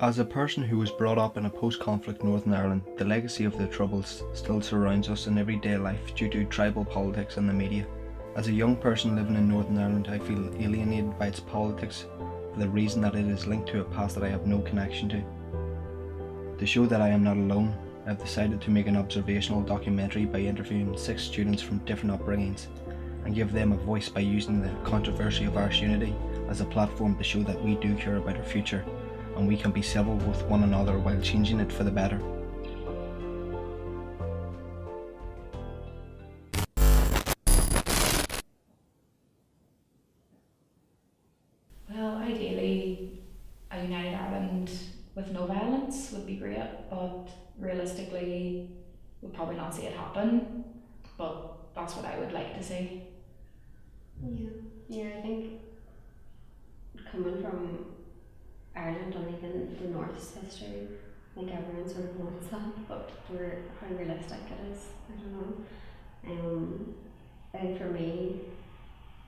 As a person who was brought up in a post-conflict Northern Ireland, the legacy of the Troubles still surrounds us in everyday life due to tribal politics and the media. As a young person living in Northern Ireland, I feel alienated by its politics for the reason that it is linked to a past that I have no connection to. To show that I am not alone, I have decided to make an observational documentary by interviewing 6 students from different upbringings and give them a voice by using the controversy of Irish unity as a platform to show that we do care about our future and we can be civil with one another while changing it for the better. Well, ideally, a united Ireland with no violence would be great, but realistically, we'll probably not see it happen. But that's what I would like to see. Yeah, I think coming from Ireland and even the North's history, I think everyone sort of wants that, but how realistic it is, I don't know. And for me,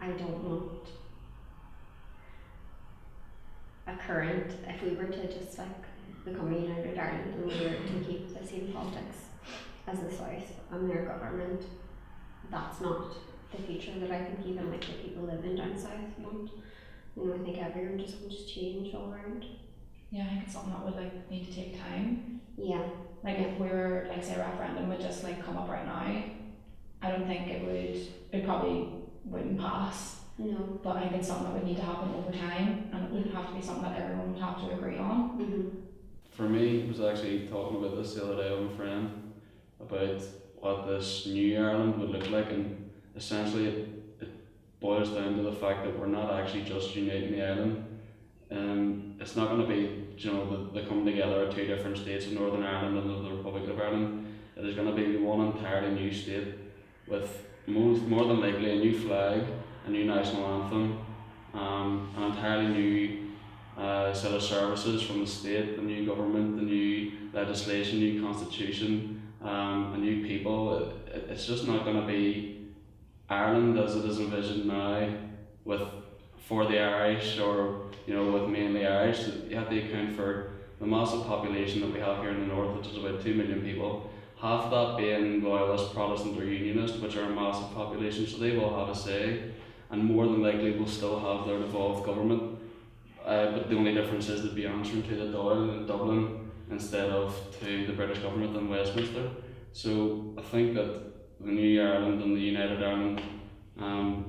I don't want a current, if we were to just like become a united Ireland and we were to keep the same politics as the South and their government, that's not the future that I think even like the people living down south want. You know, I think everyone just wants change all around. Yeah, I think it's something that would like need to take time. Yeah. Like if we were like say a referendum would just like come up right now, I don't think it probably wouldn't pass. No. But I think it's something that would need to happen over time and it wouldn't have to be something that everyone would have to agree on. Mm-hmm. For me, I was actually talking about this the other day with a friend about what this new Ireland would look like, and essentially it boils down to the fact that we're not actually just uniting the island. It's not going to be, you know, the coming together of 2 different states of Northern Ireland and the Republic of Ireland. It is going to be one entirely new state with more than likely a new flag, a new national anthem, an entirely new set of services from the state, the new government, the new legislation, new constitution, a new people. It's just not going to be Ireland as it is envisioned now, for the Irish, or you know, with mainly Irish. You have to account for the massive population that we have here in the north, which is about 2 million people. Half that being loyalist, Protestant or Unionist, which are a massive population, so they will have a say, and more than likely will still have their devolved government. But the only difference is they'd be answering to the Dáil in Dublin instead of to the British government in Westminster. So I think that the new Ireland and the United Ireland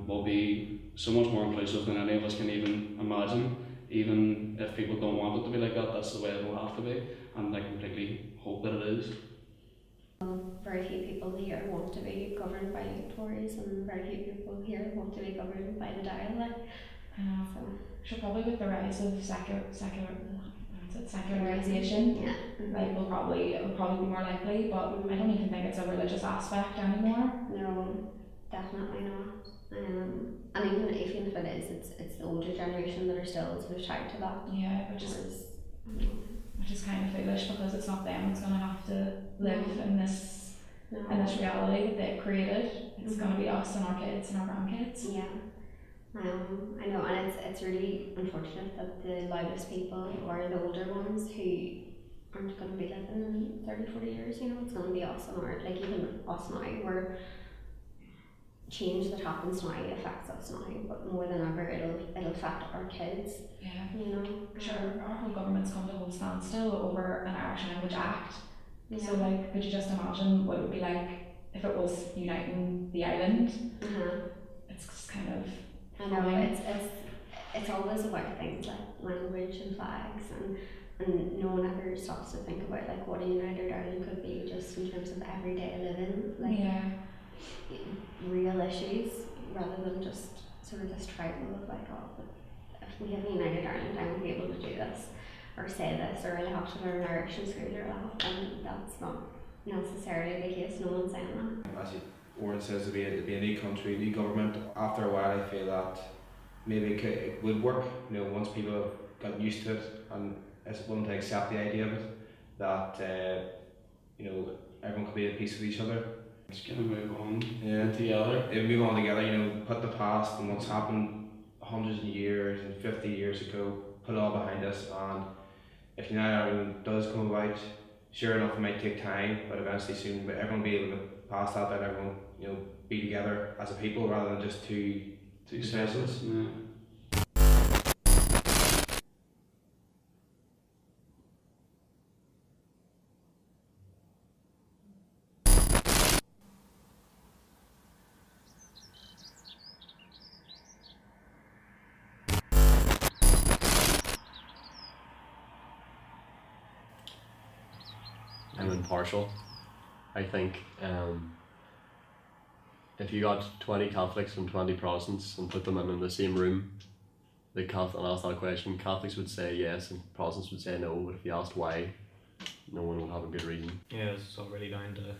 will be so much more inclusive than any of us can even imagine. Even if people don't want it to be like that, that's the way it will have to be, and I completely hope that it is. Very few people here want to be governed by Tories, and very few people here want to be governed by the Dáil. Sure, probably with the rise of secularization, yeah. like it would probably be more likely, but I don't even think it's a religious aspect anymore. No, definitely not. And even if it is, it's the older generation that are still sort of tied to that. Yeah, which is kind of foolish, because it's not them that's going to have to live in this reality that they've created. It's going to be us and our kids and our grandkids. Yeah. I know, and it's really unfortunate that the loudest people are the older ones who aren't going to be living in 30, 40 years. You know, it's going to be us and like even us now, where change that happens now affects us now, but more than ever it'll affect our kids. Yeah. You know. Sure, our whole government's come to a whole standstill over an Irish Language Act. Yeah. So like, could you just imagine what it would be like if it was uniting the island? It's just kind of. I know, it's always about things like language and flags, and no one ever stops to think about like what a united Ireland could be just in terms of everyday living, like real issues, rather than just sort of this tribal of like, oh, but if we have a united Ireland, I won't be able to do this or say this, or I'll have to learn Irish in school or that, and that's not necessarily the case. No one's saying that. As Warren says, to be a new country, new government. After a while, I feel that maybe it would work. You know, once people got used to it and is willing to accept the idea of it, that you know, everyone could be at peace with each other. Just gonna move on together. If we move on together, you know, put the past and what's happened hundreds of years and 50 years ago, put it all behind us, and if United Ireland does come about, sure enough it might take time, but eventually soon, but everyone will be able to pass that, and everyone, you know, be together as a people rather than just two Senseless. senses. Yeah. I'm impartial. I think if you got 20 Catholics and 20 Protestants and put them in the same room, and asked that question, Catholics would say yes and Protestants would say no, but if you asked why, no one would have a good reason. Yeah, it's already down to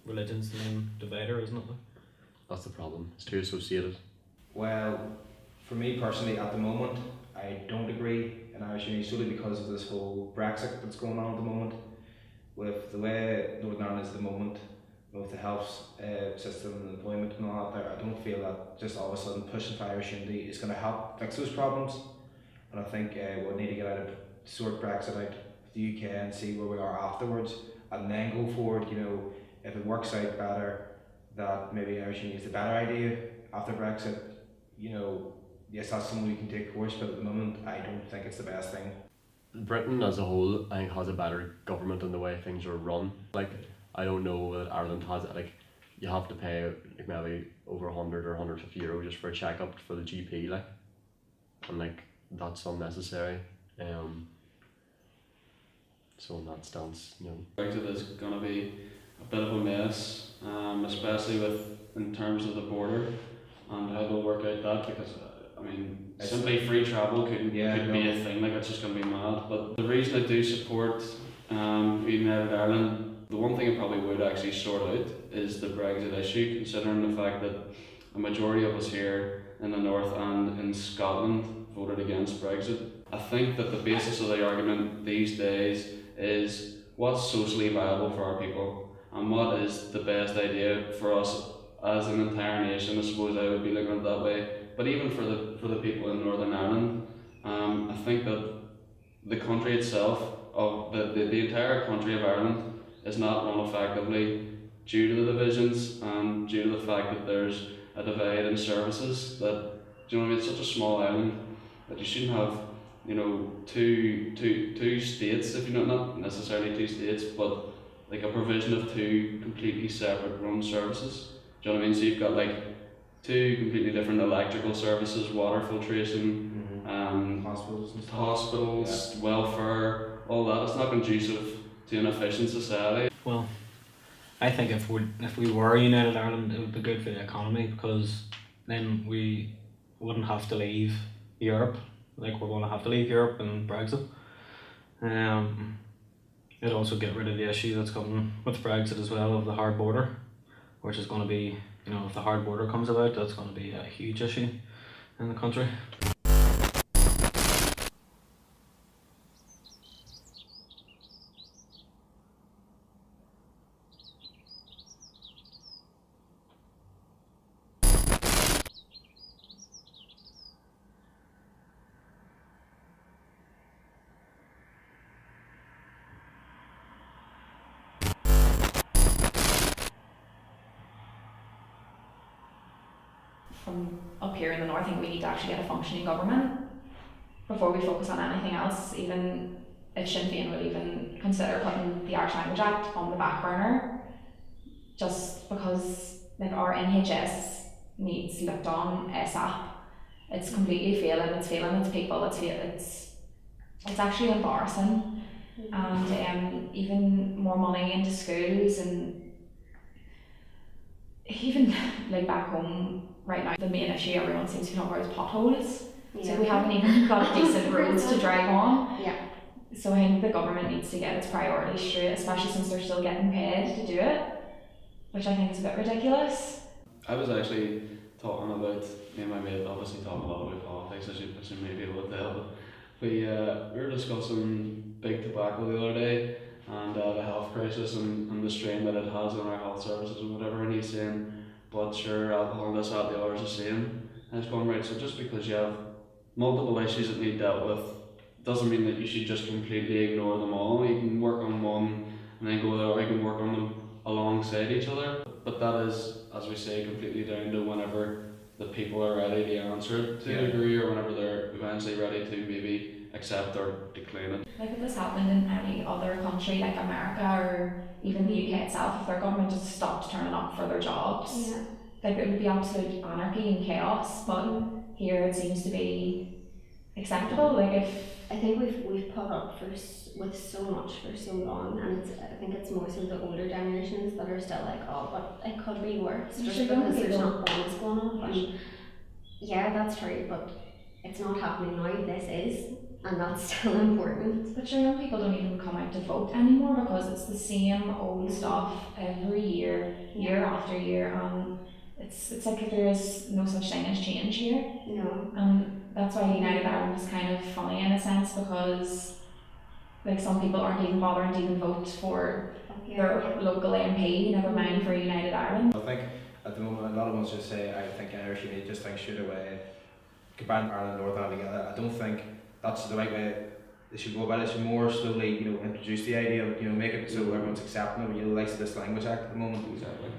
religion's the main divider, isn't it? That's the problem. It's too associated. Well, for me personally, at the moment, I don't agree in Irish unity solely because of this whole Brexit that's going on at the moment. With the way Northern Ireland is at the moment, with the health system and employment and all that there, I don't feel that just all of a sudden pushing for Irish unity is going to help fix those problems. And I think we'll need to get out of sort Brexit out with the UK and see where we are afterwards, and then go forward. You know, if it works out better, that maybe Irish unity is the better idea after Brexit. You know, yes, that's something we can take course, but at the moment, I don't think it's the best thing. Britain as a whole, I think, has a better government in the way things are run. Like, I don't know that Ireland has it. Like, you have to pay like maybe over 100 or 150 euro just for a checkup for the GP, like, and like that's unnecessary. So in that stance, you know, Brexit is going to be a bit of a mess, especially in terms of the border and how they'll work out that, because I mean, simply free travel couldn't be a thing, like it's just going to be mad. But the reason I do support United Ireland, the one thing I probably would actually sort out is the Brexit issue, considering the fact that a majority of us here in the north and in Scotland voted against Brexit. I think that the basis of the argument these days is what's socially viable for our people and what is the best idea for us as an entire nation. I suppose I would be looking at it that way. But even for the people in Northern Ireland, I think that the country itself, of the entire country of Ireland, is not run effectively due to the divisions and due to the fact that there's a divide in services. That, do you know what I mean? It's such a small island that you shouldn't have, you know, two states, if you know, not necessarily two states, but like a provision of two completely separate run services. Do you know what I mean? So you've got like two completely different electrical services, water filtration, hospitals, welfare, all that. It's not conducive to an efficient society. Well, I think if we were United Ireland, it would be good for the economy, because then we wouldn't have to leave Europe. Like, we're going to have to leave Europe and Brexit. It'd also get rid of the issue that's coming with Brexit as well, of the hard border, which is going to be, you know, if the hard border comes about, that's going to be a huge issue in the country. From up here in the north, I think we need to actually get a functioning government before we focus on anything else. Even if Sinn Féin would even consider putting the Irish Language Act on the back burner, just because like our NHS needs looked on ASAP. It's completely failing. It's failing its people. It's actually embarrassing. And even more money into schools, and even like back home right now, the main issue everyone seems to know about is potholes. Yeah. So we haven't even got decent roads to drive on. Yeah. So I think the government needs to get its priorities straight, especially since they're still getting paid to do it, which I think is a bit ridiculous. I was actually talking about, me and my mate obviously talking a lot about politics, as you may be able to tell, but we were discussing big tobacco the other day, and the health crisis and the strain that it has on our health services and whatever, and he's saying, but sure, alcohol and this, that, the other is the same. And it's going, right, so just because you have multiple issues that need dealt with doesn't mean that you should just completely ignore them all. You can work on one and then go there, or you can work on them alongside each other. But that is, as we say, completely down to whenever the people are ready to answer it to a degree, or whenever they're eventually ready to maybe accept or decline it. Like if this happened in any other country like America or even the UK itself, if their government just stopped turning up for their jobs, Yeah. like it would be absolute anarchy and chaos. But here it seems to be acceptable. Like if I think we've put up with so much for so long, and I think it's more so the older generations that are still like, oh, but it could be worse, just Sure, young because there's people- not bombs going off. And yeah, that's true, but it's not happening now. This is, and that's still important. But sure, young people don't even come out to vote anymore because it's the same old stuff every year, year after year, and it's like there is no such thing as change here. No. And that's why United Ireland is kind of funny in a sense, because like some people aren't even bothering to even vote for their local MP, never mind for United Ireland. I think at the moment a lot of us just say, I think Irish unity, just think straight away, combine Ireland and Northern Ireland together. I don't think that's the right way they should go about it. They should more slowly, introduce the idea of, make it so everyone's accepting it. Likes this Language Act at the moment. Exactly.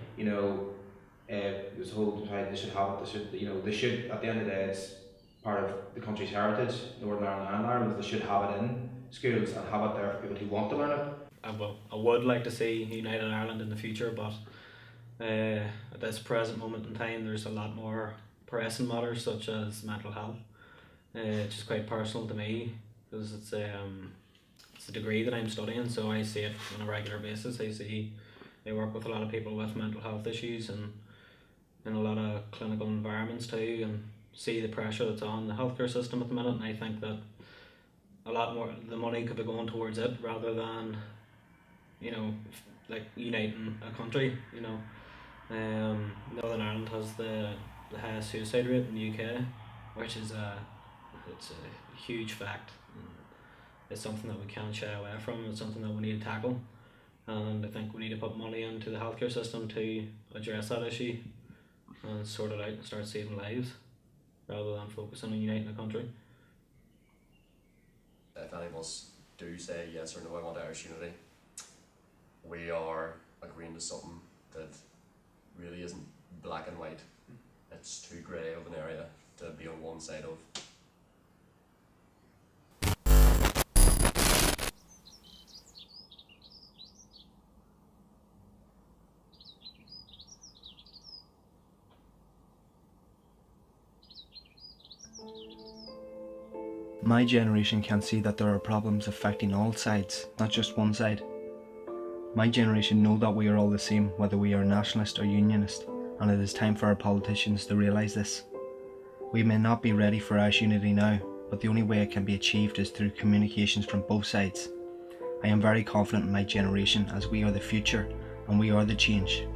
This whole they should have it. They should at the end of the day, it's part of the country's heritage, Northern Ireland and Ireland. They should have it in schools and have it there for people who want to learn it. I would like to see United Ireland in the future, but at this present moment in time, there's a lot more pressing matters such as mental health, which is quite personal to me because it's a degree that I'm studying, so I see it on a regular basis. I work with a lot of people with mental health issues and in a lot of clinical environments too, and see the pressure that's on the healthcare system at the minute, and I think that a lot more the money could be going towards it rather than like uniting a country. Northern Ireland has the highest suicide rate in the UK, which is it's a huge fact. It's something that we can't shy away from. It's something that we need to tackle, and I think we need to put money into the healthcare system to address that issue and sort it out and start saving lives rather than focusing on uniting a country. If any of us do say yes or no, I want Irish unity, we are agreeing to something that really isn't black and white. It's too grey of an area to be on one side of. My generation can see that there are problems affecting all sides, not just one side. My generation know that we are all the same, whether we are nationalist or unionist, and it is time for our politicians to realise this. We may not be ready for Irish unity now, but the only way it can be achieved is through communications from both sides. I am very confident in my generation, as we are the future and we are the change.